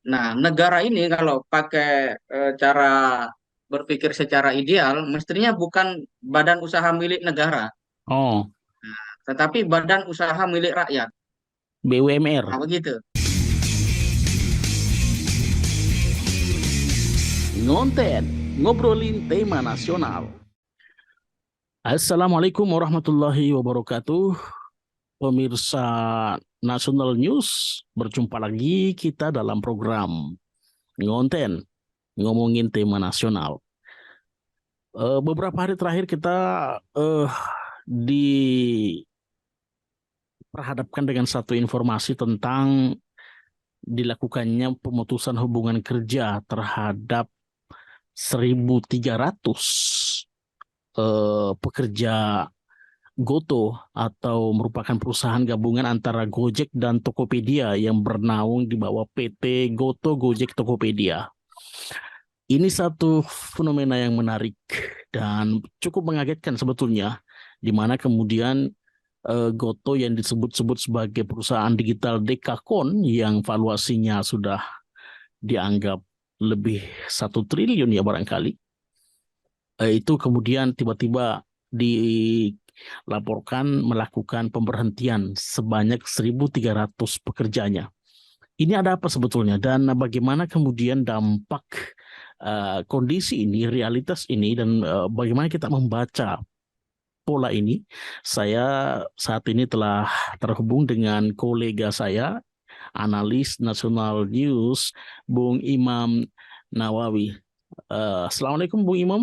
Nah, negara ini kalau pakai cara berpikir secara ideal, mestinya bukan badan usaha milik negara, Oh, tetapi badan usaha milik rakyat. BUMR. Nah, begitu. Ngonten, ngobrolin tema nasional. Assalamualaikum warahmatullahi wabarakatuh. Pemirsa National News, berjumpa lagi kita dalam program Ngonten, ngomongin tema nasional. Beberapa hari terakhir kita eh, diperhadapkan dengan satu informasi tentang dilakukannya pemutusan hubungan kerja terhadap 1.300 pekerja Goto atau merupakan perusahaan gabungan antara Gojek dan Tokopedia yang bernaung di bawah PT Goto Gojek Tokopedia. Ini satu fenomena yang menarik dan cukup mengagetkan sebetulnya, di mana kemudian Goto yang disebut-sebut sebagai perusahaan digital Dekakon yang valuasinya sudah dianggap lebih 1 triliun ya barangkali, itu kemudian tiba-tiba dilaporkan melakukan pemberhentian sebanyak 1.300 pekerjanya. Ini ada apa sebetulnya dan bagaimana kemudian dampak kondisi ini, realitas ini, dan bagaimana kita membaca pola ini? Saya saat ini telah terhubung dengan kolega saya, analis National News, Bung Imam Nawawi. Assalamualaikum Bung Imam.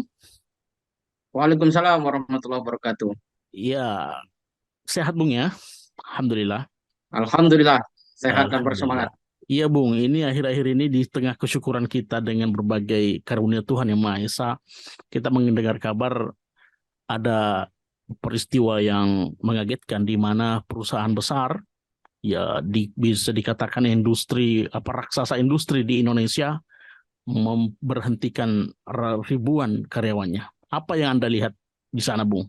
Waalaikumsalam warahmatullahi wabarakatuh. Ya, sehat Bung ya? Alhamdulillah. Alhamdulillah, sehat dan Alhamdulillah. bersemangat. Iya Bung, ini akhir-akhir ini di tengah kesyukuran kita dengan berbagai karunia Tuhan Yang Maha Esa, kita mendengar kabar ada peristiwa yang mengagetkan di mana perusahaan besar, ya bisa dikatakan industri, apa raksasa industri di Indonesia, memberhentikan ribuan karyawannya. Apa yang Anda lihat di sana Bung?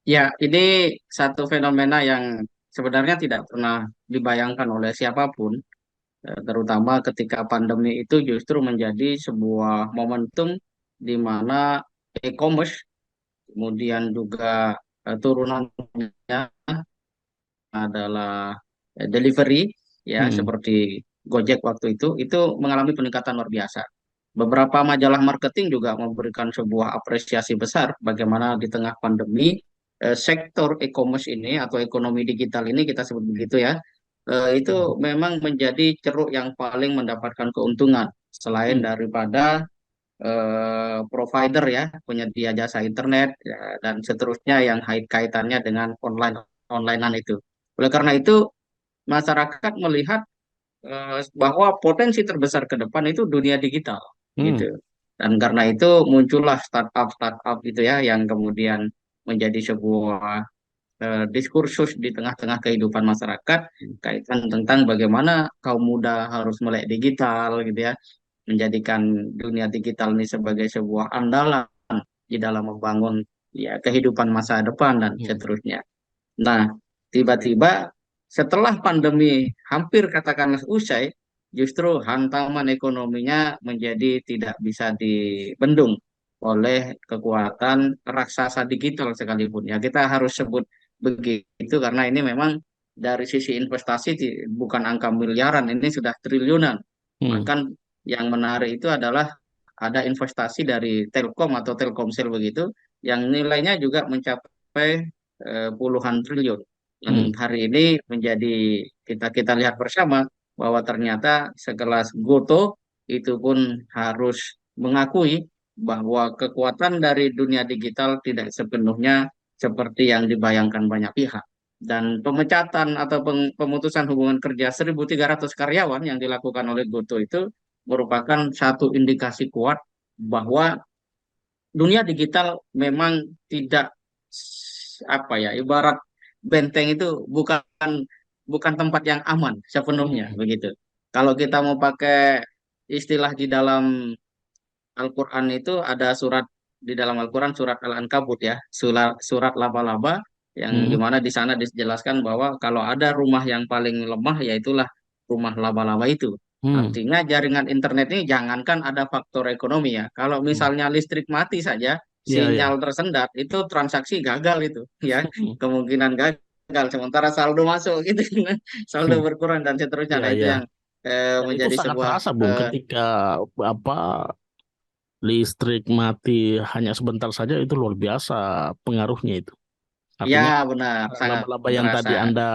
Ya, ini satu fenomena yang sebenarnya tidak pernah dibayangkan oleh siapapun, terutama ketika pandemi itu justru menjadi sebuah momentum di mana e-commerce, kemudian juga turunannya adalah delivery, ya Hmm. seperti Gojek waktu itu mengalami peningkatan luar biasa. Beberapa majalah marketing juga memberikan sebuah apresiasi besar bagaimana di tengah pandemi sektor e-commerce ini atau ekonomi digital ini kita sebut begitu ya, itu memang menjadi ceruk yang paling mendapatkan keuntungan selain Hmm. daripada provider ya, penyedia jasa internet ya, dan seterusnya yang kaitannya dengan onlinean itu. Oleh karena itu masyarakat melihat bahwa potensi terbesar ke depan itu dunia digital Hmm. gitu. Dan karena itu muncullah startup-startup itu ya yang kemudian menjadi sebuah diskursus di tengah-tengah kehidupan masyarakat kaitan tentang bagaimana kaum muda harus melek digital gitu ya, menjadikan dunia digital ini sebagai sebuah andalan di dalam membangun ya kehidupan masa depan dan Hmm. seterusnya. Nah, tiba-tiba setelah pandemi hampir katakanlah usai, justru hantaman ekonominya menjadi tidak bisa dibendung oleh kekuatan raksasa digital sekalipun. Ya, kita harus sebut begitu karena ini memang dari sisi investasi bukan angka miliaran, ini sudah triliunan. Hmm. Bahkan yang menarik itu adalah ada investasi dari Telkom atau Telkomsel begitu, yang nilainya juga mencapai puluhan triliun. Hmm. Dan hari ini menjadi kita kita lihat bersama bahwa ternyata sekelas Goto itu pun harus mengakui bahwa kekuatan dari dunia digital tidak sepenuhnya seperti yang dibayangkan banyak pihak. Dan pemecatan atau pemutusan hubungan kerja 1.300 karyawan yang dilakukan oleh Goto itu merupakan satu indikasi kuat bahwa dunia digital memang tidak apa ya, ibarat benteng itu bukan bukan tempat yang aman sepenuhnya Hmm. begitu. Kalau kita mau pakai istilah di dalam Al-Quran itu ada surat di dalam Al-Quran surat Al-Ankabut ya, surat laba-laba yang Hmm. dimana di sana dijelaskan bahwa kalau ada rumah yang paling lemah yaitulah rumah laba-laba itu. Hmm. Artinya jaringan internet ini jangankan ada faktor ekonomi ya. Kalau Hmm. misalnya listrik mati saja, Ya, ya. sinyal tersendat, itu transaksi gagal itu ya. Kemungkinan gagal. Sementara saldo masuk gitu. Saldo berkurang dan seterusnya. Ya, Nah itu ya. yang Dan itu menjadi sangat sebuah terasa, Bung, ketika apa listrik mati hanya sebentar saja itu luar biasa pengaruhnya itu. ya Artinya benar sangat laba-laba yang terasa. tadi Anda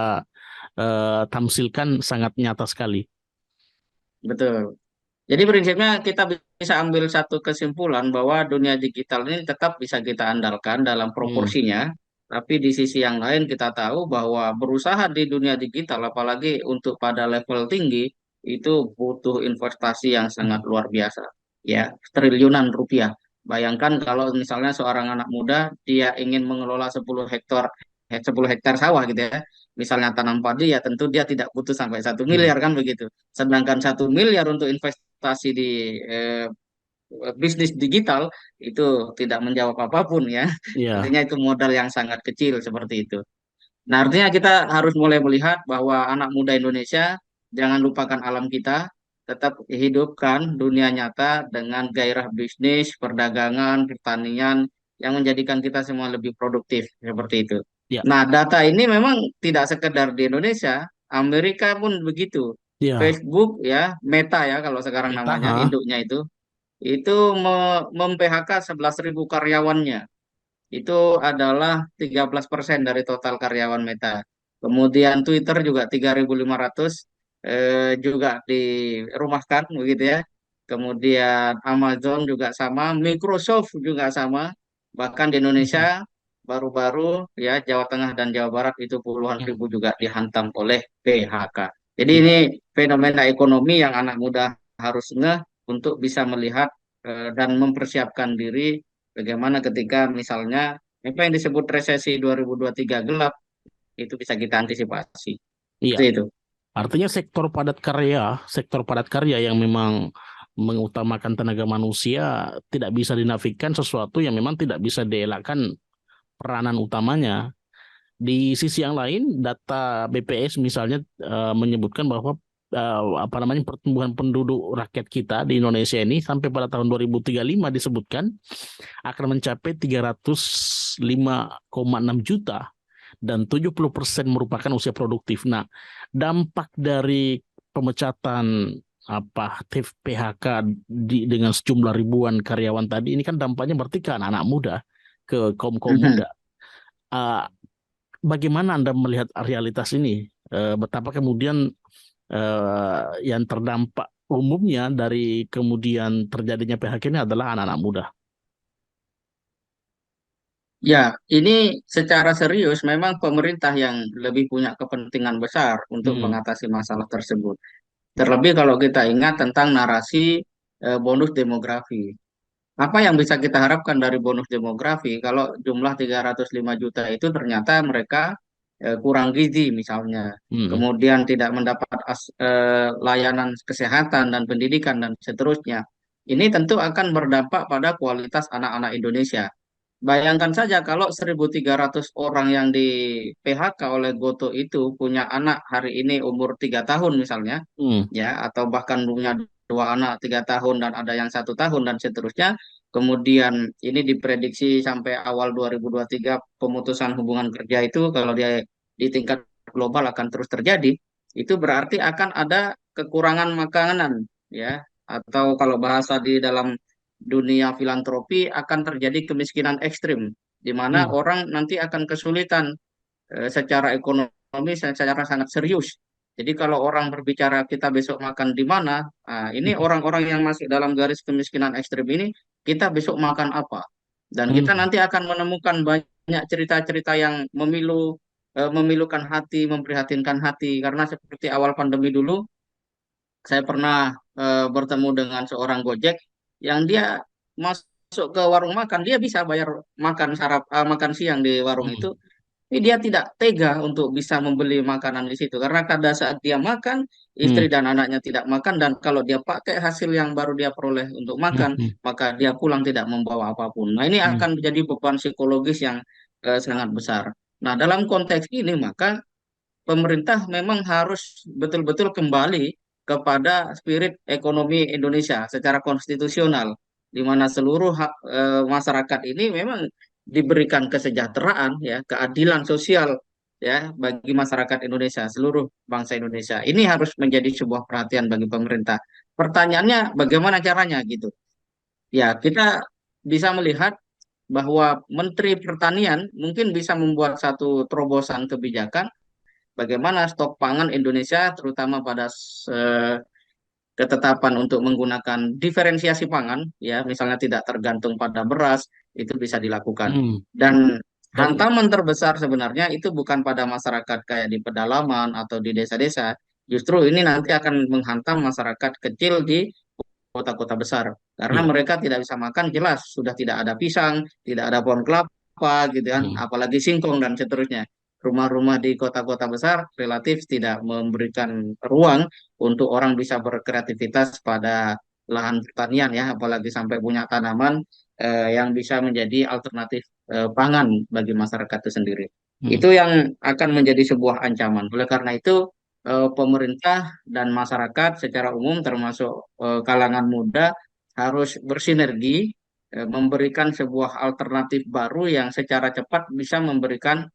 tamsilkan sangat nyata sekali. Betul. Jadi prinsipnya kita bisa ambil satu kesimpulan bahwa dunia digital ini tetap bisa kita andalkan dalam Hmm. proporsinya, tapi di sisi yang lain kita tahu bahwa berusaha di dunia digital, apalagi untuk pada level tinggi, itu butuh investasi yang sangat luar biasa, ya, triliunan rupiah. Bayangkan kalau misalnya seorang anak muda dia ingin mengelola 10 hektar 10 hektar sawah gitu ya, misalnya tanam padi ya tentu dia tidak butuh sampai 1 miliar kan begitu. Sedangkan 1 miliar untuk investasi di eh, bisnis digital itu tidak menjawab apapun ya. Ya, Artinya itu modal yang sangat kecil seperti itu. Nah, artinya kita harus mulai melihat bahwa anak muda Indonesia jangan lupakan alam kita, tetap hidupkan dunia nyata dengan gairah bisnis, perdagangan, pertanian yang menjadikan kita semua lebih produktif seperti itu. ya, Nah, data ini memang tidak sekedar di Indonesia, Amerika pun begitu. ya. Facebook ya, Meta ya kalau sekarang Meta, namanya, ha? induknya itu mem-PHK 11.000 karyawannya itu adalah 13% dari total karyawan Meta. Kemudian Twitter juga 3.500 juga dirumahkan begitu ya. Kemudian Amazon juga sama, Microsoft juga sama. Bahkan di Mhm. Indonesia baru-baru ya Jawa Tengah dan Jawa Barat itu puluhan Hmm. ribu juga dihantam oleh PHK. Jadi Ya, ini fenomena ekonomi yang anak muda harus ngeh untuk bisa melihat dan mempersiapkan diri bagaimana ketika misalnya apa yang disebut resesi 2023 gelap itu bisa kita antisipasi. iya. Seperti itu. Artinya sektor padat karya yang memang mengutamakan tenaga manusia tidak bisa dinafikan sesuatu yang memang tidak bisa dielakkan peranan utamanya. Di sisi yang lain, data BPS misalnya menyebutkan bahwa apa namanya pertumbuhan penduduk rakyat kita di Indonesia ini sampai pada tahun 2035 disebutkan akan mencapai 305,6 juta dan 70% merupakan usia produktif. Nah, dampak dari pemecatan PHK dengan sejumlah ribuan karyawan tadi ini kan dampaknya berarti ke anak-anak muda, ke kaum-kaum Mhm. muda. Uh, Bagaimana Anda melihat realitas ini? Betapa kemudian yang terdampak umumnya dari kemudian terjadinya PHK ini adalah anak-anak muda. Ya, ini secara serius memang pemerintah yang lebih punya kepentingan besar untuk Hmm. mengatasi masalah tersebut. Terlebih kalau kita ingat tentang narasi bonus demografi. Apa yang bisa kita harapkan dari bonus demografi kalau jumlah 305 juta itu ternyata mereka kurang gizi misalnya, Hmm. kemudian tidak mendapat layanan kesehatan dan pendidikan dan seterusnya. Ini tentu akan berdampak pada kualitas anak-anak Indonesia. Bayangkan saja kalau 1.300 orang yang di PHK oleh Goto itu punya anak hari ini umur 3 tahun misalnya, Hmm. ya atau bahkan punya dua anak 3 tahun dan ada yang 1 tahun dan seterusnya. Kemudian ini diprediksi sampai awal 2023 pemutusan hubungan kerja itu kalau dia di tingkat global akan terus terjadi. Itu berarti akan ada kekurangan makanan, ya, atau kalau bahasa di dalam dunia filantropi akan terjadi kemiskinan ekstrim, di mana Hmm. orang nanti akan kesulitan secara ekonomi secara sangat serius. Jadi kalau orang berbicara kita besok makan di mana, ini orang-orang yang masuk dalam garis kemiskinan ekstrim ini, kita besok makan apa? Dan kita Hmm. nanti akan menemukan banyak cerita-cerita yang memilukan hati, memprihatinkan hati. Karena seperti awal pandemi dulu, saya pernah bertemu dengan seorang Gojek yang dia masuk ke warung makan, dia bisa bayar makan siang di warung itu, Hmm. tapi dia tidak tega untuk bisa membeli makanan di situ karena pada saat dia makan, istri Hmm. dan anaknya tidak makan dan kalau dia pakai hasil yang baru dia peroleh untuk Hmm. makan, Hmm. maka dia pulang tidak membawa apapun. Nah, ini Hmm. akan menjadi beban psikologis yang sangat besar. Nah, dalam konteks ini maka pemerintah memang harus betul-betul kembali kepada spirit ekonomi Indonesia secara konstitusional, di mana seluruh hak masyarakat ini memang diberikan kesejahteraan, ya, keadilan sosial, ya, bagi masyarakat Indonesia, seluruh bangsa Indonesia. Ini harus menjadi sebuah perhatian bagi pemerintah. Pertanyaannya, bagaimana caranya gitu? Ya, kita bisa melihat bahwa Menteri Pertanian mungkin bisa membuat satu terobosan kebijakan bagaimana stok pangan Indonesia, terutama pada ketetapan untuk menggunakan diferensiasi pangan, ya, misalnya tidak tergantung pada beras, itu bisa dilakukan. Hmm. Dan Dan hantaman terbesar sebenarnya itu bukan pada masyarakat kayak di pedalaman atau di desa-desa, justru ini nanti akan menghantam masyarakat kecil di kota-kota besar. Karena iya. mereka tidak bisa makan, jelas sudah tidak ada pisang, tidak ada pohon kelapa gitu kan, Hmm. apalagi singkong dan seterusnya. Rumah-rumah di kota-kota besar relatif tidak memberikan ruang untuk orang bisa berkreativitas pada lahan pertanian, ya, apalagi sampai punya tanaman yang bisa menjadi alternatif pangan bagi masyarakat itu sendiri. Hmm. Itu yang akan menjadi sebuah ancaman. Oleh karena itu pemerintah dan masyarakat secara umum termasuk kalangan muda harus bersinergi, memberikan sebuah alternatif baru yang secara cepat bisa memberikan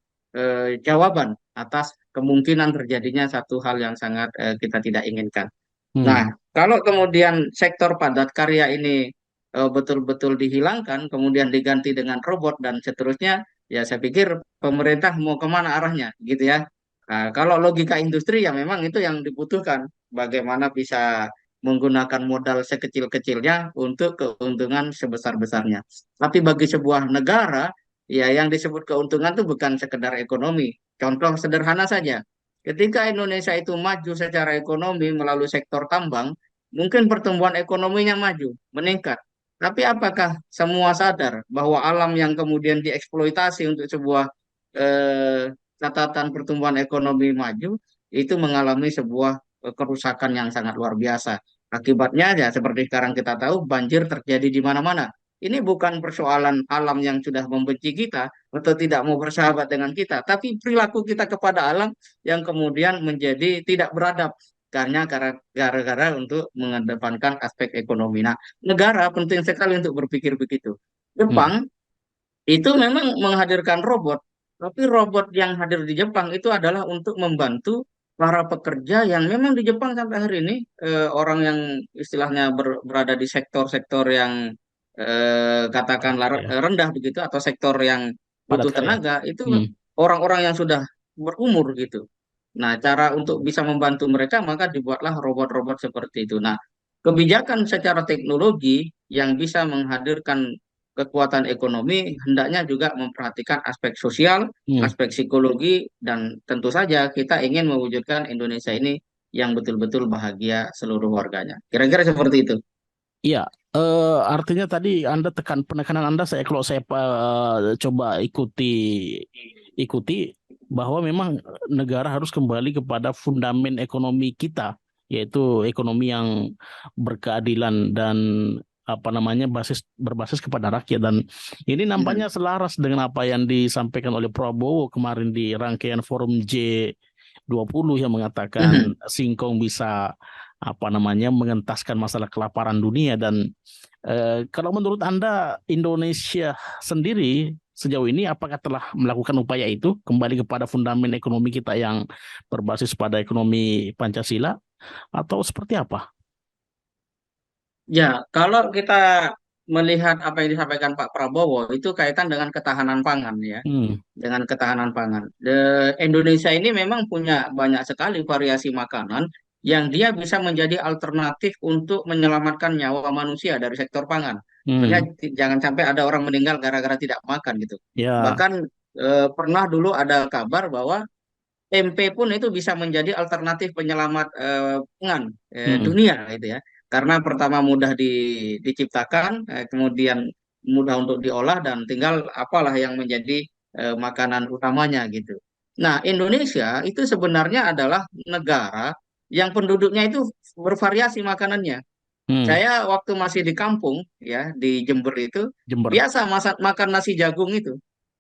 jawaban atas kemungkinan terjadinya satu hal yang sangat kita tidak inginkan. Hmm. Nah, kalau kemudian sektor padat karya ini betul-betul dihilangkan, kemudian diganti dengan robot dan seterusnya, ya saya pikir pemerintah mau kemana arahnya, gitu ya. Nah, kalau logika industri ya memang itu yang dibutuhkan, bagaimana bisa menggunakan modal sekecil-kecilnya untuk keuntungan sebesar-besarnya. Tapi bagi sebuah negara, ya yang disebut keuntungan itu bukan sekedar ekonomi. Contoh sederhana saja, ketika Indonesia itu maju secara ekonomi melalui sektor tambang, mungkin pertumbuhan ekonominya maju, meningkat. Tapi apakah semua sadar bahwa alam yang kemudian dieksploitasi untuk sebuah eh, catatan pertumbuhan ekonomi maju itu mengalami sebuah kerusakan yang sangat luar biasa. Akibatnya ya seperti sekarang kita tahu banjir terjadi di mana-mana. Ini bukan persoalan alam yang sudah membenci kita atau tidak mau bersahabat dengan kita, tapi perilaku kita kepada alam yang kemudian menjadi tidak beradab karena gara-gara untuk mengedepankan aspek ekonomi. Nah, negara penting sekali untuk berpikir begitu. Hmm. Jepang itu memang menghadirkan robot, tapi robot yang hadir di Jepang itu adalah untuk membantu para pekerja yang memang di Jepang sampai hari ini orang yang istilahnya berada di sektor-sektor yang Padat katakanlah karya. rendah begitu atau sektor yang Padat butuh karya. tenaga itu Hmm. orang-orang yang sudah berumur gitu. Nah, cara untuk bisa membantu mereka maka dibuatlah robot-robot seperti itu. Nah, kebijakan secara teknologi yang bisa menghadirkan kekuatan ekonomi hendaknya juga memperhatikan aspek sosial, Hmm. aspek psikologi, dan tentu saja kita ingin mewujudkan Indonesia ini yang betul-betul bahagia seluruh warganya. Kira-kira seperti itu. Iya, artinya tadi Anda penekanan Anda kalau saya coba ikuti bahwa memang negara harus kembali kepada fundamen ekonomi kita, yaitu ekonomi yang berkeadilan dan apa namanya berbasis kepada rakyat, dan ini Mhm. nampaknya selaras dengan apa yang disampaikan oleh Prabowo kemarin di rangkaian forum G20 yang mengatakan Mhm. singkong bisa apa namanya mengentaskan masalah kelaparan dunia. Dan kalau menurut Anda Indonesia sendiri sejauh ini apakah telah melakukan upaya itu kembali kepada fundamental ekonomi kita yang berbasis pada ekonomi Pancasila atau seperti apa? Ya, kalau kita melihat apa yang disampaikan Pak Prabowo itu kaitan dengan ketahanan pangan, ya, Hmm. dengan ketahanan pangan. Indonesia ini memang punya banyak sekali variasi makanan yang dia bisa menjadi alternatif untuk menyelamatkan nyawa manusia dari sektor pangan. Maksudnya Hmm. jangan sampai ada orang meninggal gara-gara tidak makan gitu. Ya. Bahkan pernah dulu ada kabar bahwa tempe pun itu bisa menjadi alternatif penyelamat pangan Hmm. dunia gitu ya. Karena pertama mudah diciptakan, kemudian mudah untuk diolah dan tinggal apalah yang menjadi makanan utamanya gitu. Nah, Indonesia itu sebenarnya adalah negara yang penduduknya itu bervariasi makanannya. Hmm. Saya waktu masih di kampung ya di Jember itu Jember. biasa masak makan nasi jagung itu.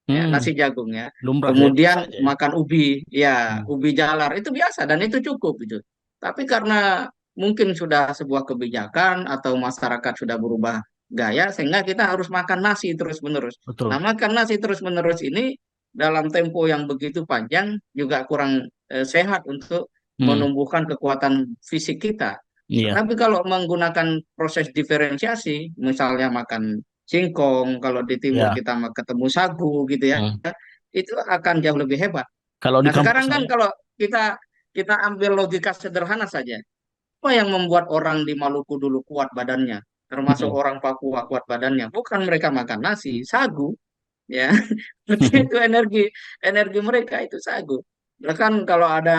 ya, Hmm, nasi jagung ya. lumrah ya, biasa Kemudian aja ya. makan ubi, ya Hmm. ubi jalar itu biasa dan itu cukup itu. Tapi karena mungkin sudah sebuah kebijakan atau masyarakat sudah berubah gaya sehingga kita harus makan nasi terus-menerus. Nah, Betul. makan nasi terus-menerus ini dalam tempo yang begitu panjang juga kurang sehat untuk Hmm, menumbuhkan kekuatan fisik kita. iya, Tetapi kalau menggunakan proses diferensiasi, misalnya makan singkong, kalau di timur ya. kita ketemu sagu gitu ya, Hmm. itu akan jauh lebih hebat. Kalau di Nah, kampung sekarang kan saya, kalau kita kita ambil logika sederhana saja, apa yang membuat orang di Maluku dulu kuat badannya, termasuk hmm. orang Papua kuat badannya, bukan mereka makan nasi, sagu, ya. Berarti itu energi energi mereka itu sagu. Bahkan kalau ada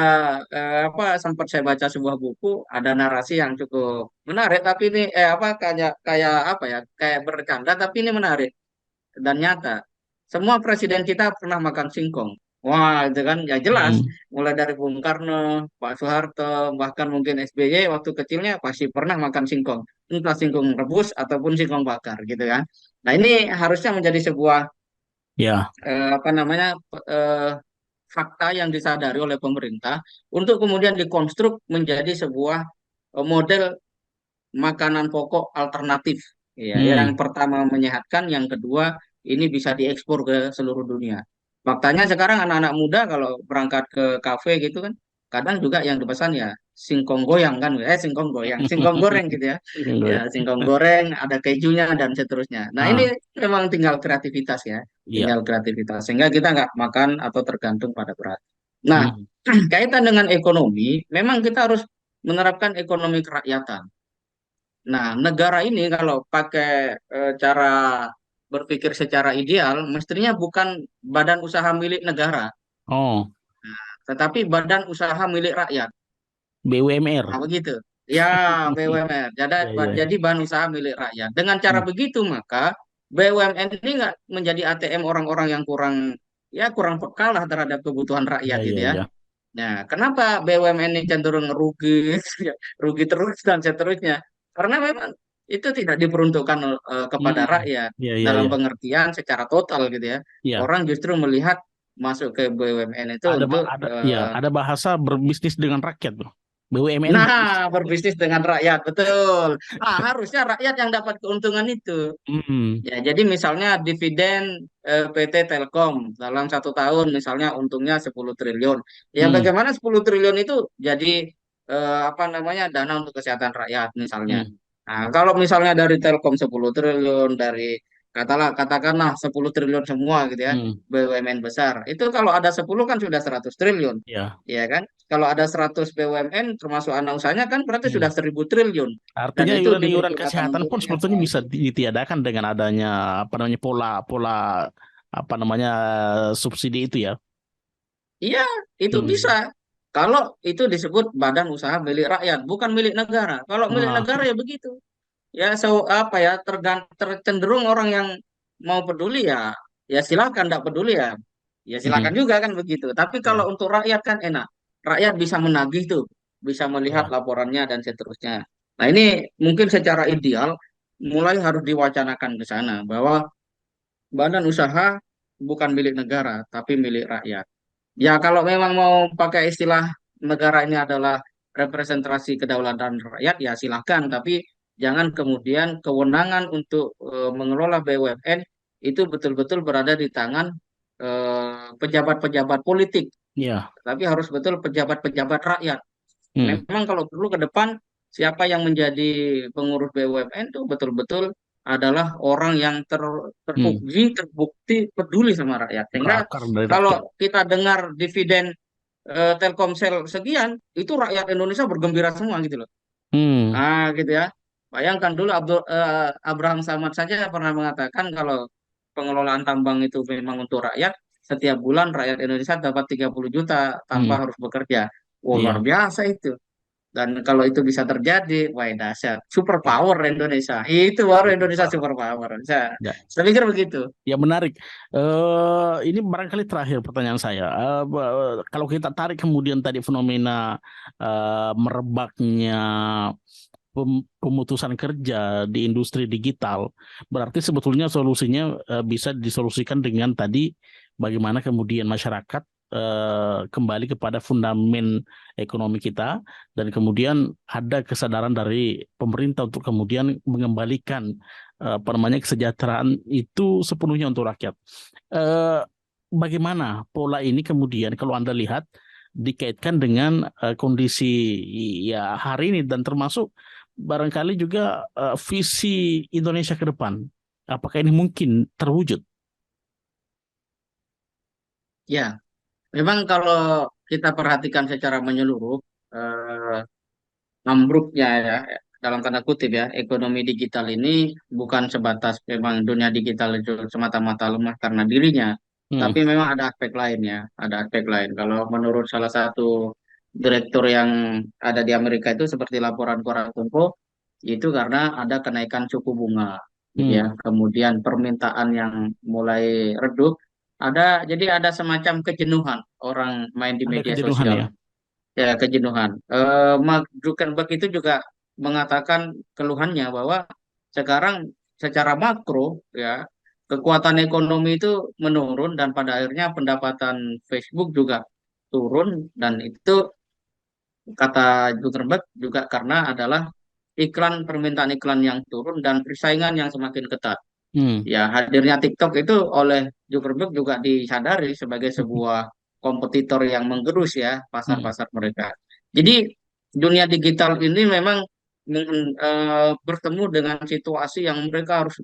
apa sempat saya baca sebuah buku, ada narasi yang cukup menarik, tapi ini apa kayak kayak apa ya, kayak bercanda, tapi ini menarik dan nyata. Semua presiden kita pernah makan singkong. Wah, itu kan ya jelas. Hmm. Mulai dari Bung Karno, Pak Soeharto, bahkan mungkin SBY waktu kecilnya pasti pernah makan singkong. Entah singkong rebus ataupun singkong bakar gitu kan. Nah ini harusnya menjadi sebuah Ya. apa namanya eh, fakta yang disadari oleh pemerintah untuk kemudian dikonstruk menjadi sebuah model makanan pokok alternatif. Ya, yang Hmm. pertama menyehatkan, yang kedua ini bisa diekspor ke seluruh dunia. Faktanya sekarang anak-anak muda kalau berangkat ke kafe gitu kan, kadang juga yang dipesan ya singkong goyang kan, singkong goyang, singkong goreng gitu ya, ya singkong goreng, ada kejunya dan seterusnya. Nah Ah, ini memang tinggal kreativitas ya, iya. tinggal kreativitas sehingga kita nggak makan atau tergantung pada berat. Nah Hmm. kaitan dengan ekonomi, memang kita harus menerapkan ekonomi kerakyatan. Nah, negara ini kalau pakai cara berpikir secara ideal, mestinya bukan badan usaha milik negara, Oh, tetapi badan usaha milik rakyat. BUMR. Nah, begitu. Ya, BUMN. Jadi, Ya, ya. jadi bahan usaha milik rakyat. Dengan cara Hmm. begitu, maka BUMN ini nggak menjadi ATM orang-orang yang kurang, ya kurang peka lah terhadap kebutuhan rakyat Ya, gitu ya, ya. ya. Nah, kenapa BUMN ini cenderung rugi, rugi terus dan seterusnya? Karena memang itu tidak diperuntukkan kepada Hmm. rakyat Ya, ya, dalam ya. pengertian secara total gitu ya. Ya. Orang justru melihat masuk ke BUMN itu untuk Ada bahasa berbisnis dengan rakyat tuh. BUMN berbisnis. nah berbisnis dengan rakyat betul. Ah, harusnya rakyat yang dapat keuntungan itu. Hmm. Ya, jadi misalnya dividen PT Telkom dalam 1 tahun misalnya untungnya 10 triliun. Ya Hmm. bagaimana 10 triliun itu jadi apa namanya dana untuk kesehatan rakyat misalnya. Hmm. Nah, kalau misalnya dari Telkom 10 triliun, dari katakanlah 10 triliun semua gitu ya, Hmm. BUMN besar. Itu kalau ada 10 kan sudah 100 triliun. Ya. Ya kan? Kalau ada 100 BUMN termasuk anak usahanya kan berarti Hmm. sudah 1000 triliun. Dan Artinya itu iuran-iuran diperkirakan kesehatan pun untungnya sebetulnya bisa ditiadakan dengan adanya apa namanya pola-pola apa namanya subsidi itu ya. iya, itu bisa. Hmm. Kalau itu disebut badan usaha milik rakyat, bukan milik negara. Kalau milik Nah, negara ya begitu. Ya, apa ya, tercenderung orang yang mau peduli ya, ya silakan, tidak peduli ya, ya silakan hmm. juga kan begitu. Tapi kalau Ya, untuk rakyat kan enak, rakyat bisa menagih tuh, bisa melihat ya. laporannya dan seterusnya. Nah ini mungkin secara ideal mulai harus diwacanakan ke sana bahwa badan usaha bukan milik negara, tapi milik rakyat. Ya, kalau memang mau pakai istilah negara ini adalah representasi kedaulatan rakyat, ya silahkan. Tapi jangan kemudian kewenangan untuk mengelola BUMN itu betul-betul berada di tangan pejabat-pejabat politik. Ya. Tapi harus betul pejabat-pejabat rakyat. Hmm. Memang kalau perlu ke depan, siapa yang menjadi pengurus BUMN itu betul-betul adalah orang yang Hmm. terbukti peduli sama rakyat. Sehingga Berakar dari rakyat. kalau kita dengar dividen Telkomsel sekian, itu rakyat Indonesia bergembira semua gitu loh. Hmm. Ah, gitu ya. Bayangkan dulu Abraham Samad saja pernah mengatakan kalau pengelolaan tambang itu memang untuk rakyat, setiap bulan rakyat Indonesia dapat 30 juta tanpa Hmm. harus bekerja. Wah, luar Iya. biasa itu. Dan kalau itu bisa terjadi, wah dahsyat. Super Ya. power Indonesia. Itu baru Indonesia Super. super power. Ya. Saya pikir begitu. Ya menarik. Ini barangkali terakhir pertanyaan saya. Kalau kita tarik kemudian tadi fenomena merebaknya pemutusan kerja di industri digital, berarti sebetulnya solusinya bisa disolusikan dengan tadi bagaimana kemudian masyarakat kembali kepada fundamen ekonomi kita, dan kemudian ada kesadaran dari pemerintah untuk kemudian mengembalikan apa namanya kesejahteraan itu sepenuhnya untuk rakyat. Eh, Bagaimana pola ini kemudian kalau Anda lihat dikaitkan dengan kondisi ya hari ini, dan termasuk barangkali juga visi Indonesia ke depan. Apakah ini mungkin terwujud? Ya, memang kalau kita perhatikan secara menyeluruh, eh, ambruknya ya, dalam tanda kutip ya, ekonomi digital ini bukan sebatas memang dunia digital itu semata-mata lemah karena dirinya, Hmm, tapi memang ada aspek lainnya, ada aspek lain. Kalau menurut salah satu direktur yang ada di Amerika itu seperti laporan Koran Tempo, itu karena ada kenaikan suku bunga, gitu ya. hmm, Kemudian permintaan yang mulai redup, jadi ada semacam kejenuhan orang main di ada media kejenuhan sosial. ya. Ya, kejenuhan. Mark Zuckerberg itu juga mengatakan keluhannya bahwa sekarang secara makro ya kekuatan ekonomi itu menurun dan pada akhirnya pendapatan Facebook juga turun, dan itu kata Zuckerberg juga karena adalah permintaan iklan yang turun dan persaingan yang semakin ketat. Hmm, Ya, hadirnya TikTok itu oleh Zuckerberg juga disadari sebagai sebuah kompetitor yang menggerus ya hmm. pasar-pasar mereka. Jadi dunia digital ini memang bertemu dengan situasi yang mereka harus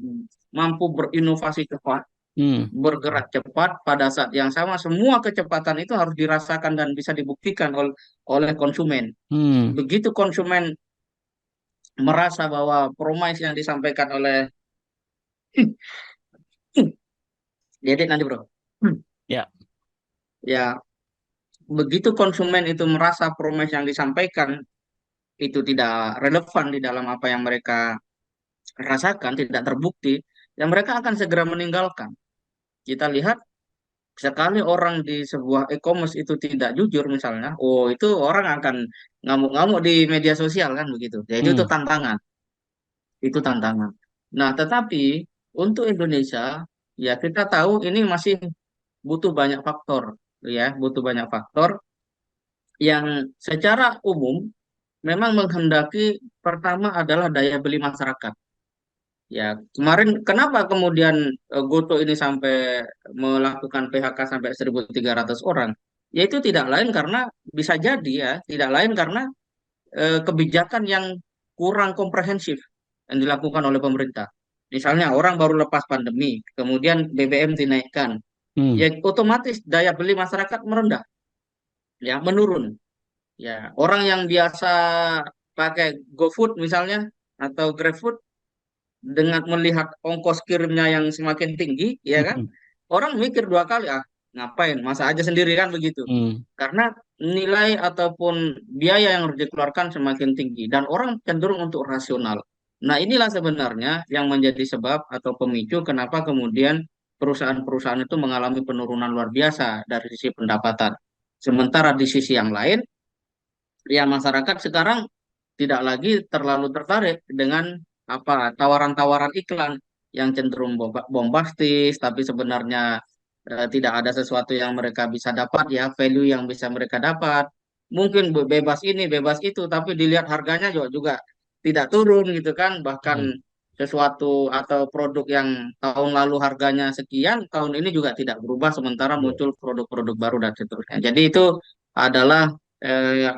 mampu berinovasi cepat, Hmm, bergerak cepat pada saat yang sama. Semua kecepatan itu harus dirasakan dan bisa dibuktikan oleh konsumen. hmm, Begitu konsumen merasa bahwa promise yang disampaikan oleh Dedek nanti bro. ya, Ya, begitu konsumen itu merasa promes yang disampaikan itu tidak relevan di dalam apa yang mereka rasakan, tidak terbukti, ya mereka akan segera meninggalkan. Kita lihat sekali orang di sebuah e-commerce itu tidak jujur misalnya, oh itu orang akan ngamuk-ngamuk di media sosial kan begitu. Ya itu hmm, tantangan, itu tantangan. Nah, tetapi untuk Indonesia ya kita tahu ini masih butuh banyak faktor, ya, butuh banyak faktor yang secara umum memang menghendaki pertama adalah daya beli masyarakat. Ya, kemarin kenapa kemudian Goto ini sampai melakukan PHK sampai 1.300 orang? Yaitu tidak lain karena bisa jadi ya, tidak lain karena kebijakan yang kurang komprehensif yang dilakukan oleh pemerintah. Misalnya orang baru lepas pandemi, kemudian BBM dinaikkan, hmm, ya otomatis daya beli masyarakat merendah, ya menurun. Ya, orang yang biasa pakai GoFood misalnya atau GrabFood dengan melihat ongkos kirimnya yang semakin tinggi, ya kan? hmm, Orang mikir dua kali, ah, ngapain? Masa aja sendiri kan begitu. hmm. Karena nilai ataupun biaya yang harus dikeluarkan semakin tinggi dan orang cenderung untuk rasional. Nah, inilah sebenarnya yang menjadi sebab atau pemicu kenapa kemudian perusahaan-perusahaan itu mengalami penurunan luar biasa dari sisi pendapatan. Sementara di sisi yang lain, ya masyarakat sekarang tidak lagi terlalu tertarik dengan apa tawaran-tawaran iklan yang cenderung bombastis, tapi sebenarnya tidak ada sesuatu yang mereka bisa dapat ya, value yang bisa mereka dapat. Mungkin bebas ini, bebas itu, tapi dilihat harganya juga tidak turun gitu kan, bahkan Hmm. sesuatu atau produk yang tahun lalu harganya sekian, tahun ini juga tidak berubah, sementara muncul produk-produk baru dan seterusnya. Jadi itu adalah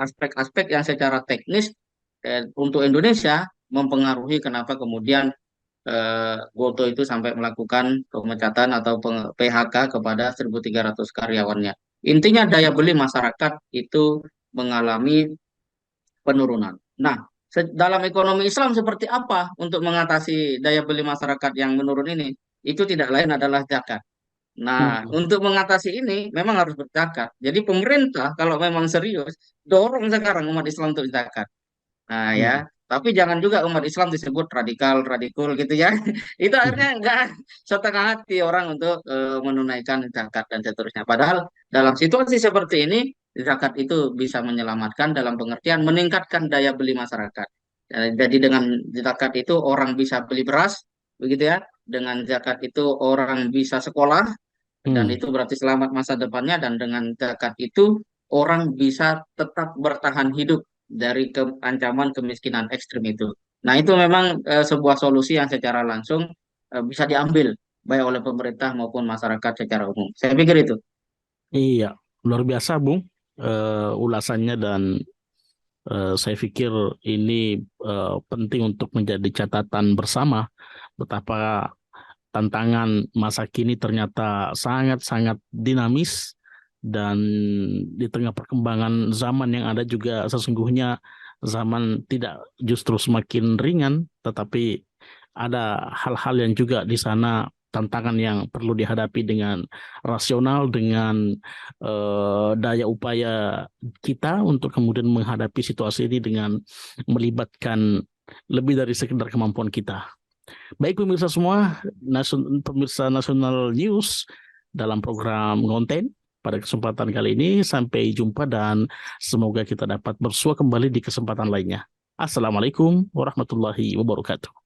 aspek-aspek yang secara teknis untuk Indonesia mempengaruhi kenapa kemudian Goto itu sampai melakukan pemecatan atau PHK kepada 1.300 karyawannya. Intinya daya beli masyarakat itu mengalami penurunan. Nah, dalam ekonomi Islam seperti apa untuk mengatasi daya beli masyarakat yang menurun ini? Itu tidak lain adalah zakat. Nah, Hmm. untuk mengatasi ini memang harus berzakat. Jadi pemerintah kalau memang serius dorong sekarang umat Islam untuk zakat. Nah ya, Hmm. tapi jangan juga umat Islam disebut radikal, radikul gitu ya. Itu akhirnya Hmm. enggak setengah hati orang untuk menunaikan zakat dan seterusnya. Padahal dalam situasi seperti ini, zakat itu bisa menyelamatkan dalam pengertian meningkatkan daya beli masyarakat. Jadi dengan zakat itu orang bisa beli beras, begitu ya. Dengan zakat itu orang bisa sekolah, Dan Hmm. itu berarti selamat masa depannya, dan dengan zakat itu orang bisa tetap bertahan hidup dari ancaman kemiskinan ekstrim itu. Nah, itu memang sebuah solusi yang secara langsung bisa diambil baik oleh pemerintah maupun masyarakat secara umum. Saya pikir itu. Iya, luar biasa, Bung, ulasannya dan saya pikir ini penting untuk menjadi catatan bersama betapa tantangan masa kini ternyata sangat-sangat dinamis dan di tengah perkembangan zaman yang ada juga sesungguhnya zaman tidak justru semakin ringan, tetapi ada hal-hal yang juga di sana tantangan yang perlu dihadapi dengan rasional, dengan daya upaya kita untuk kemudian menghadapi situasi ini dengan melibatkan lebih dari sekedar kemampuan kita. Baik pemirsa semua, pemirsa Nasional News dalam program konten pada kesempatan kali ini, sampai jumpa dan semoga kita dapat bersua kembali di kesempatan lainnya. Assalamualaikum warahmatullahi wabarakatuh.